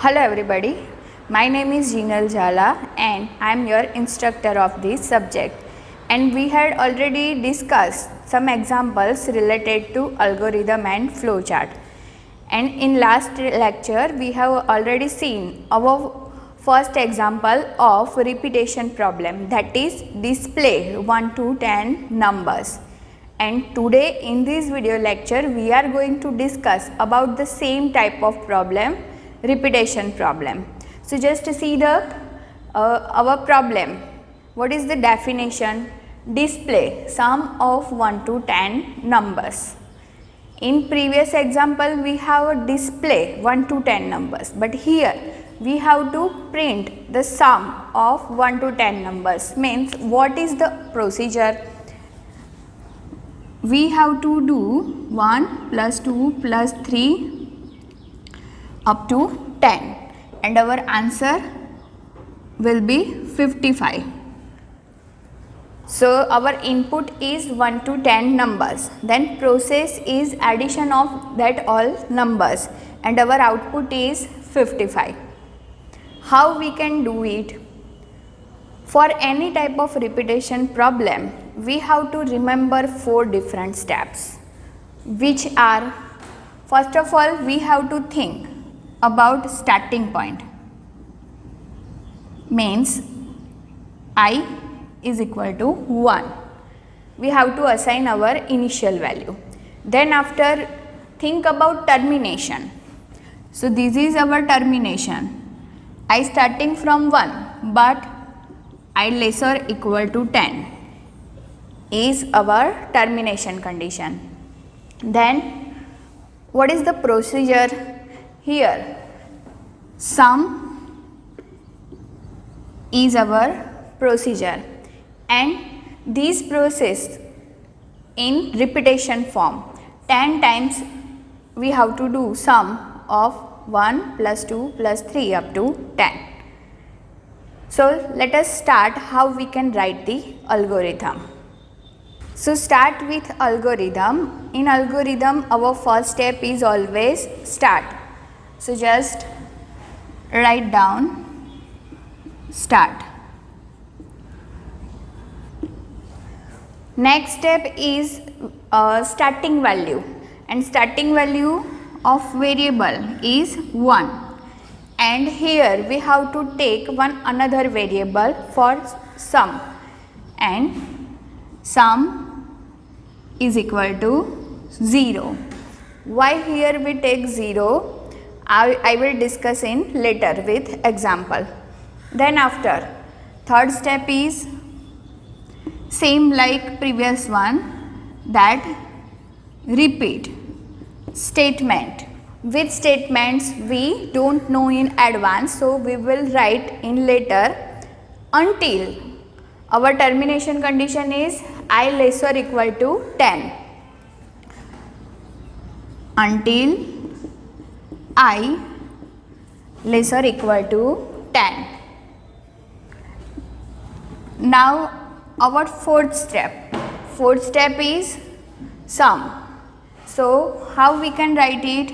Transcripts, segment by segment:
Hello everybody, my name is Jinal Jhala and I am your instructor of this subject, and we had already discussed some examples related to algorithm and flowchart, and in last lecture we have already seen our first example of repetition problem, that is display 1 to 10 numbers. And today in this video lecture we are going to discuss about the same type of problem, repetition problem. So just to see the our problem. What is the definition? Display sum of 1 to 10 numbers. In previous example we have a display 1 to 10 numbers, but here we have to print the sum of 1 to 10 numbers. Means what is the procedure? We have to do 1 plus 2 plus 3 up to 10 and our answer will be 55. So our input is 1 to 10 numbers, then process is addition of that all numbers and our output is 55. How we can do it? For any type of repetition problem, we have to remember 4 different steps, which are, first of all, we have to think about starting point. Means I is equal to 1. We have to assign our initial value. Then after, think about termination. So this is our termination. I starting from 1, but I lesser equal to 10 is our termination condition. Then what is the procedure? Here sum is our procedure, and this process in repetition form 10 times we have to do sum of 1 plus 2 plus 3 up to 10. So let us start how we can write the algorithm. So start with algorithm. In algorithm our first step is always start. So just write down start. Next step is starting value, and starting value of variable is 1, and here we have to take one another variable for sum, and sum is equal to 0. Why here we take 0? I will discuss in later with example. Then after, third step is same like previous one, that repeat statement. With statements we don't know in advance, so we will write in later until our termination condition is I lesser equal to 10. Until I lesser equal to 10. Now our fourth step is sum. So how we can write it?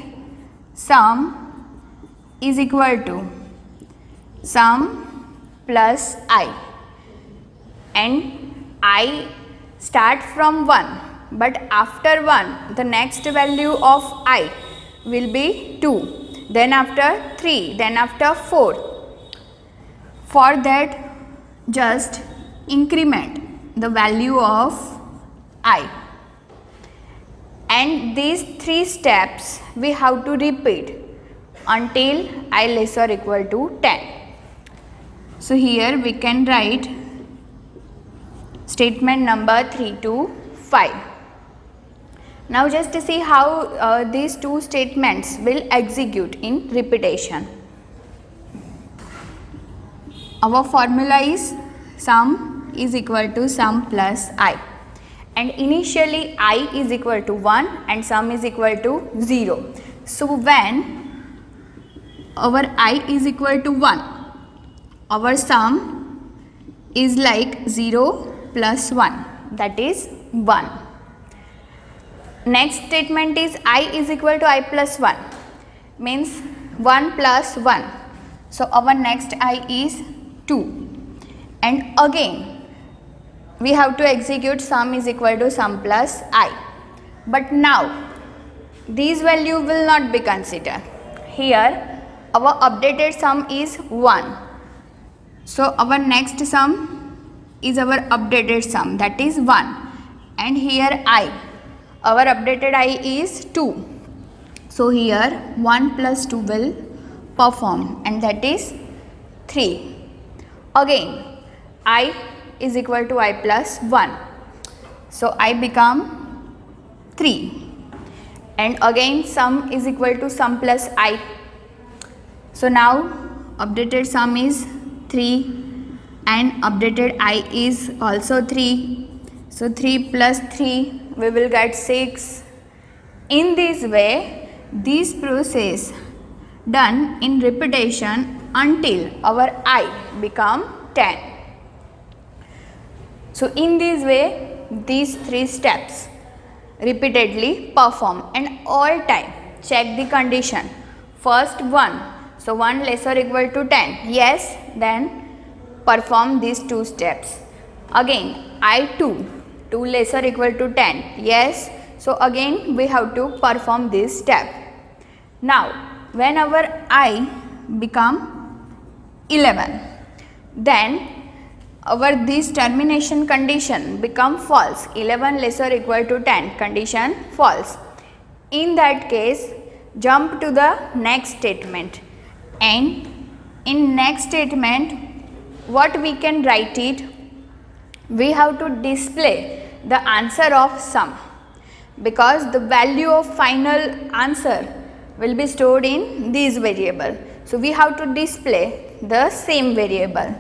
Sum is equal to sum plus I, and I start from 1, but after 1 the next value of I will be 2, then after 3, then after 4. For that just increment the value of I, and these 3 steps we have to repeat until I lesser equal to 10. So here we can write statement number 3 to 5. Now just to see how these 2 statements will execute in repetition. Our formula is sum is equal to sum plus I, and initially I is equal to 1 and sum is equal to 0. So when our I is equal to 1, our sum is like 0 plus 1, that is 1. Next statement is I is equal to I plus 1, means 1 plus 1. So our next I is 2. And again we have to execute sum is equal to sum plus I. But now these value will not be considered. Here our updated sum is 1. So our next sum is our updated sum, that is 1. And here I, our updated I is 2. So here 1 plus 2 will perform, and that is 3. Again I is equal to I plus 1. So I become 3. And again sum is equal to sum plus I. So now updated sum is 3 and updated I is also 3. So 3 plus 3 we will get 6. In this way this process done in repetition until our I become 10. So in this way these 3 steps repeatedly perform, and all time check the condition. First 1, so 1 lesser equal to 10, yes, then perform these 2 steps. Again I2, 2 lesser equal to 10, yes, so again we have to perform this step. Now when our I become 11, then our this termination condition become false. 11 lesser equal to 10, condition false. In that case jump to the next statement, and in next statement what we can write it, we have to display the answer of sum, because the value of final answer will be stored in this variable. So we have to display the same variable.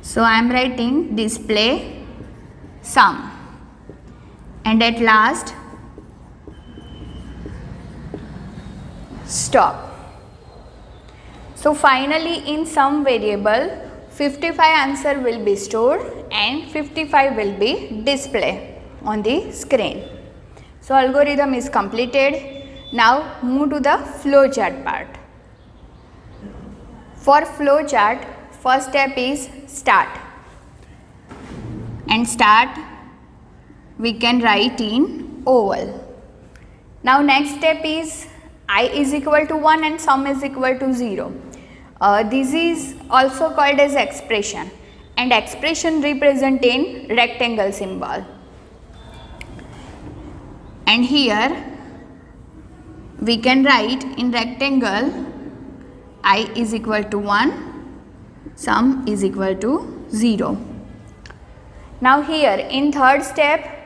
So I am writing display sum, and at last stop. So finally in sum variable 55 answer will be stored and 55 will be displayed on the screen. So algorithm is completed. Now move to the flowchart part. For flowchart, first step is start, and start we can write in oval. Now next step is I is equal to 1 and sum is equal to 0. This is also called as expression, and expression represent in rectangle symbol. And here we can write in rectangle I is equal to 1, sum is equal to 0. Now here in third step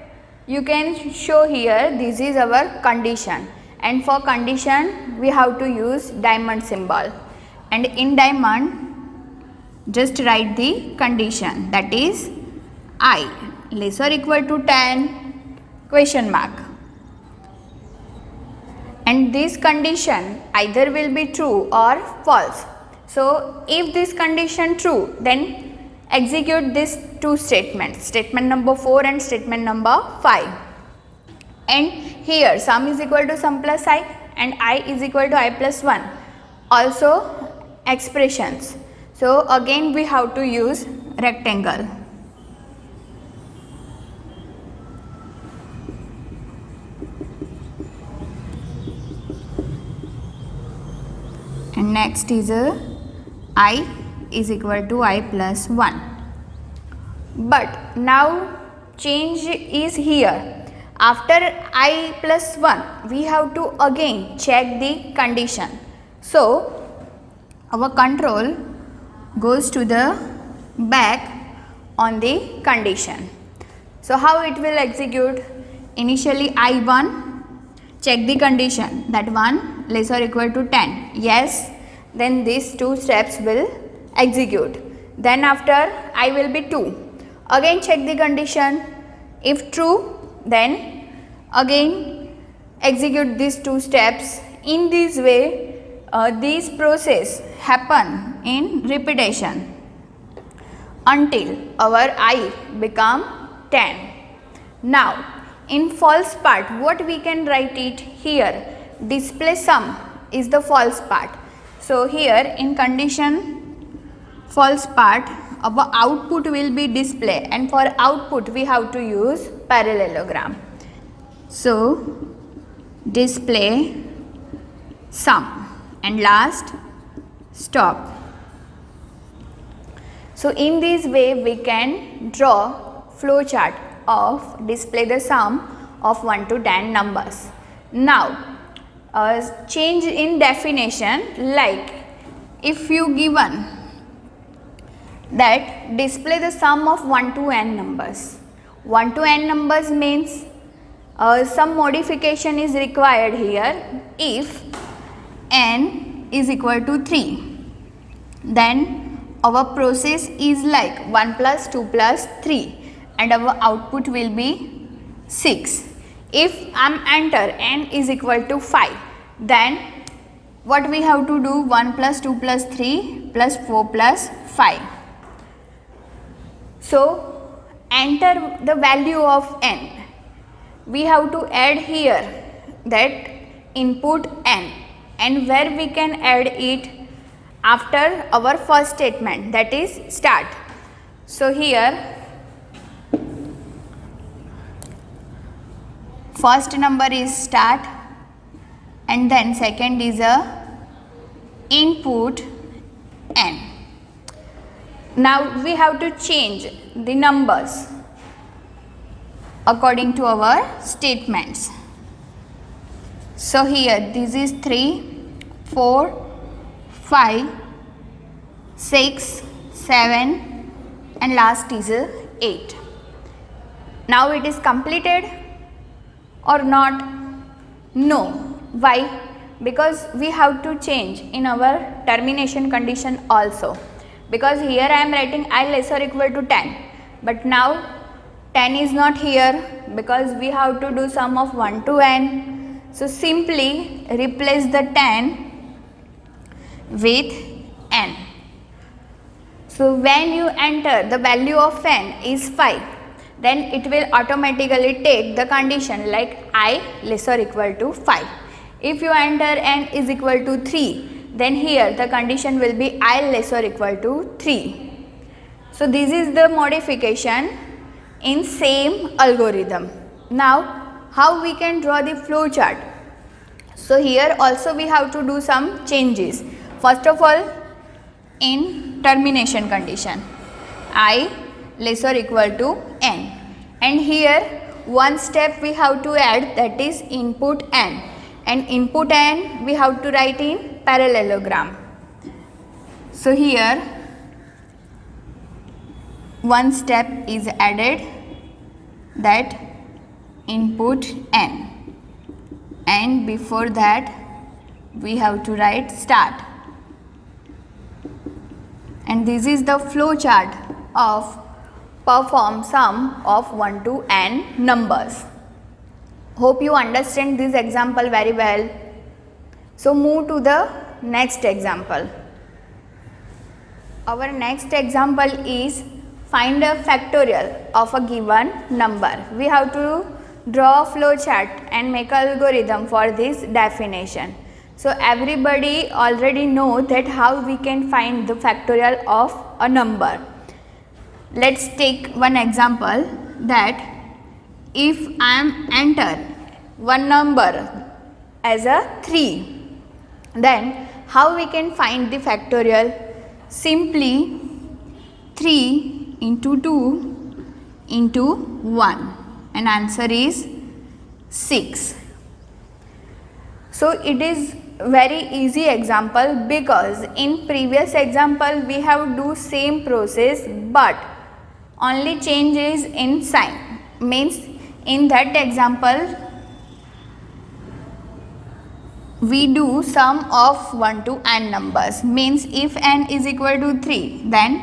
you can show here this is our condition, and for condition we have to use diamond symbol, and in diamond just write the condition, that is I lesser equal to 10 question mark. And this condition either will be true or false. So if this condition true, then execute these 2 statements, statement number 4 and statement number 5. And here sum is equal to sum plus I and I is equal to I plus 1, also expressions. So again we have to use rectangle. And next is I is equal to I plus 1. But now change is here. After I plus 1 we have to again check the condition. So our control goes to the back on the condition. So how it will execute? Initially I1, check the condition, that 1 lesser equal to 10, yes, then these 2 steps will execute. Then after I will be 2, again check the condition, if true then again execute these 2 steps. In this way this process happen in repetition until our I become 10. Now in false part what we can write it here? display sum is the false part. So here in condition false part, our output will be display, and for output we have to use parallelogram. So display sum and last stop. So in this way we can draw flow chart of display the sum of 1 to 10 numbers. Now change in definition, like if you given that display the sum of 1 to n numbers. 1 to n numbers means some modification is required here. If n is equal to 3, then our process is like 1 plus 2 plus 3 and our output will be 6. If enter n is equal to 5, then what we have to do? 1 plus 2 plus 3 plus 4 plus 5. So enter the value of n. We have to add here that input n, and where we can add it? After our first statement, that is start. So here first number is start, and then second is a input n. Now we have to change the numbers according to our statements. So here this is 3, 4, 5, 6, 7 and last is 8. Now it is completed or not? No. Why? Because we have to change in our termination condition also. Because here I am writing I less or equal to 10, but now 10 is not here because we have to do sum of 1 to n. So simply replace the 10 with n. So when you enter the value of n is 5, then it will automatically take the condition like I less or equal to 5. If you enter n is equal to 3, then here the condition will be I less or equal to 3. So this is the modification in same algorithm. Now how we can draw the flow chart? So here also we have to do some changes. First of all, in termination condition, I less or equal to n, and here one step we have to add, that is input n, and input n we have to write in parallelogram. So here one step is added, that input n, and before that we have to write start, and this is the flow chart of perform sum of 1 to n numbers. Hope you understand this example very well. So move to the next example. Our next example is find a factorial of a given number. We have to draw a flow chart and make an algorithm for this definition. So everybody already know that how we can find the factorial of a number. Let's take one example, that if I am enter one number as a 3, then how we can find the factorial? Simply 3 into 2 into 1, and answer is 6. So it is very easy example, because in previous example we have do same process, but only change is in sign. Means in that example we do sum of 1 to n numbers. Means if n is equal to 3, then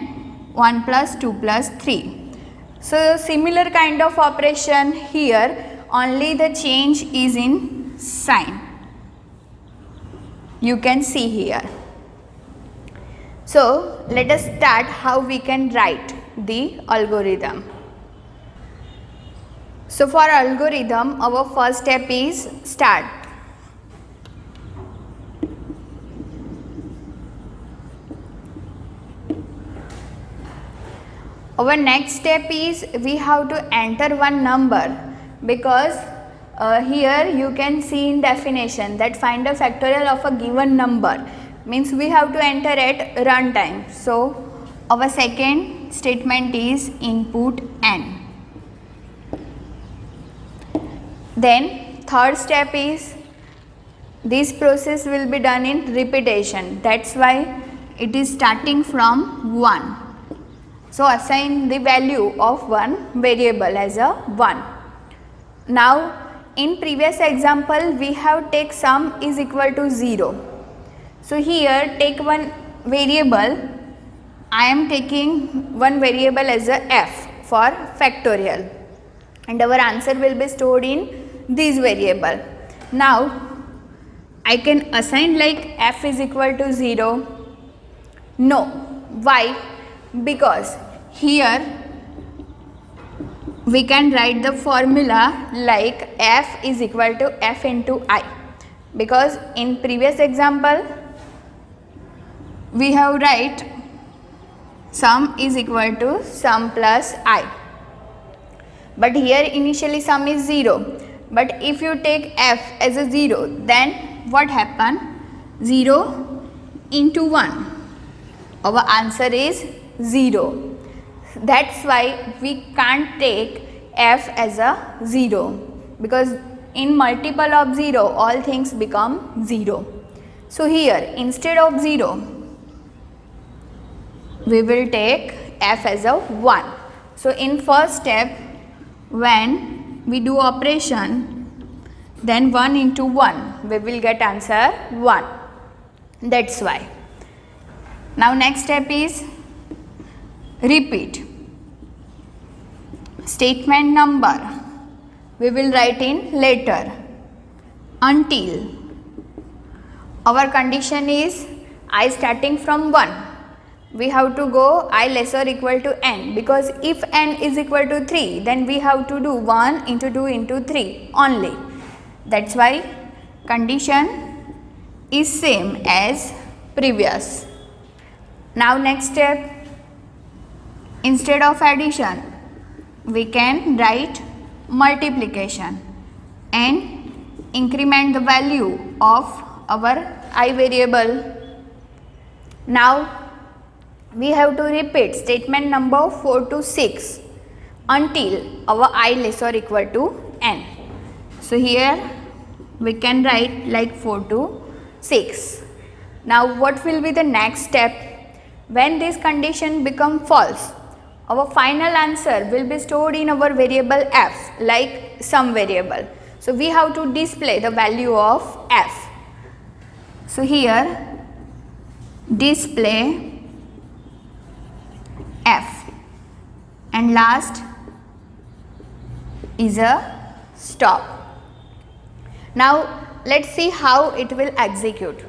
1 plus 2 plus 3. So similar kind of operation here, only the change is in sign. You can see here. So let us start how we can write the algorithm. So for algorithm, our first step is start. Our next step is we have to enter one number, because here you can see in definition that find a factorial of a given number, means we have to enter at runtime. So our second statement is input n. Then third step is this process will be done in repetition, that's why it is starting from 1. So assign the value of one variable as a 1. Now in previous example we have take sum is equal to 0. So here take one variable, I am taking one variable as a f for factorial, and our answer will be stored in this variable. Now I can assign like f is equal to 0. No. Why? Because here we can write the formula like f is equal to f into I, because in previous example we have write sum is equal to sum plus I, but here initially sum is 0, but if you take f as a 0, then what happen? 0 into 1, our answer is 0. That's why we can't take f as a 0, because in multiple of 0 all things become 0. So here instead of 0 we will take f as a 1. So in first step when we do operation, then 1 into 1 we will get answer 1. That's why. Now next step is repeat. Statement number we will write in later until our condition is I starting from 1. We have to go I less or equal to n, because if n is equal to 3 then we have to do 1 into 2 into 3 only. That's why condition is same as previous. Now next step, instead of addition we can write multiplication and increment the value of our I variable. Now we have to repeat statement number 4 to 6 until our I less or equal to n. So here we can write like 4 to 6. Now what will be the next step? When this condition become false, our final answer will be stored in our variable f, like sum variable. So we have to display the value of f. So here display f, and last is a stop. Now let's see how it will execute.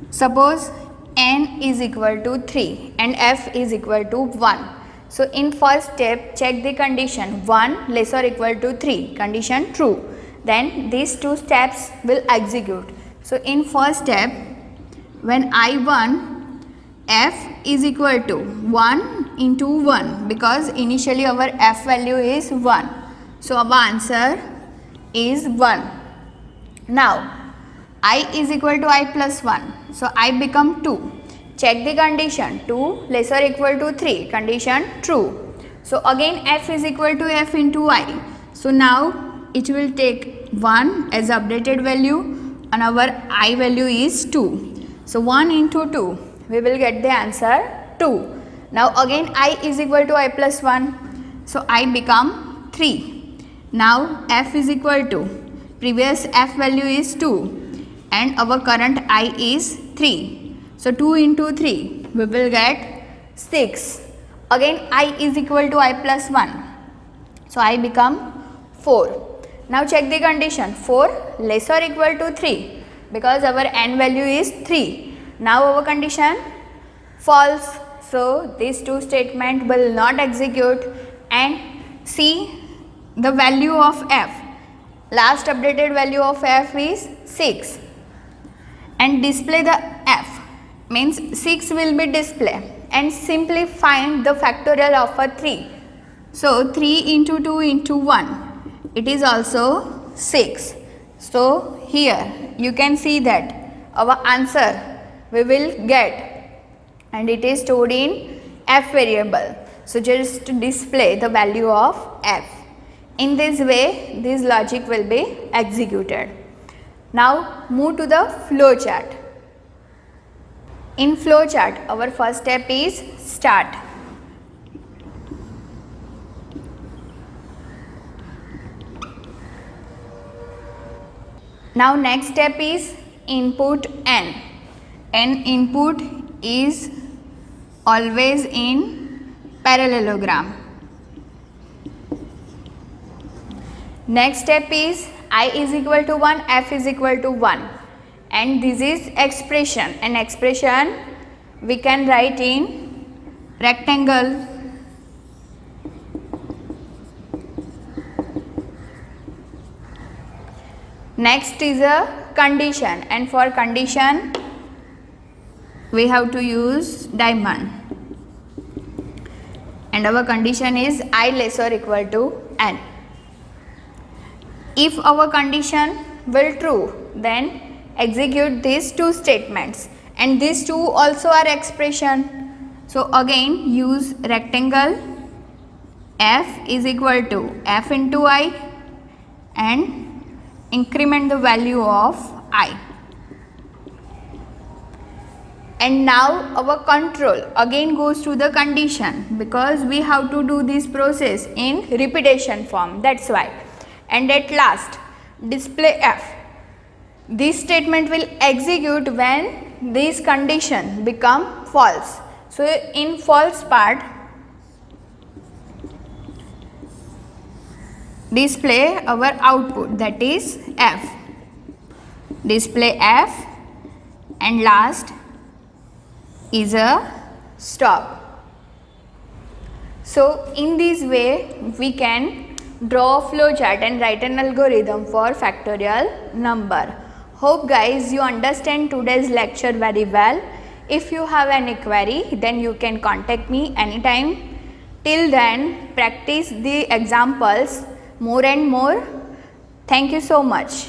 Suppose n is equal to 3 and f is equal to 1. So in first step check the condition 1 less or equal to 3, condition true. Then these two steps will execute. So in first step when I1 f is equal to 1 into 1, because initially our f value is 1. So our answer is 1. Now I is equal to I plus 1. So I become 2. Check the condition 2 less or equal to 3, condition true. So again f is equal to f into I. So now it will take 1 as updated value and our I value is 2. So 1 into 2 we will get the answer 2. Now again I is equal to I plus 1. So I become 3. Now f is equal to previous f value is 2 and our current I is 3. So 2 into 3 we will get 6. Again I is equal to I plus 1. So I become 4. Now check the condition 4 less or equal to 3, because our n value is 3. Now our condition false. So these two statements will not execute, and see the value of f. Last updated value of f is 6, and display the f means 6 will be displayed, and simply find the factorial of a 3. So 3 into 2 into 1, it is also 6. So here you can see that our answer we will get, and it is stored in f variable. So just display the value of f. In this way this logic will be executed. Now move to the flow chart. In flow chart, our first step is start. Now next step is input n. N input is always in parallelogram. Next step is I is equal to 1, f is equal to 1, and this is expression. An expression we can write in rectangle. Next is a condition, and for condition we have to use diamond, and our condition is I less or equal to n. If our condition will true, then execute these two statements, and these two also are expression. So again use rectangle, f is equal to f into I, and increment the value of I. And now our control again goes to the condition, because we have to do this process in repetition form, that's why. And at last display f. This statement will execute when this condition become false. So in false part display our output, that is f. Display f, and last is a stop. So in this way we can draw a flow chart and write an algorithm for factorial number. Hope guys you understand today's lecture very well. If you have any query, then you can contact me anytime. Till then, practice the examples more and more. Thank you so much.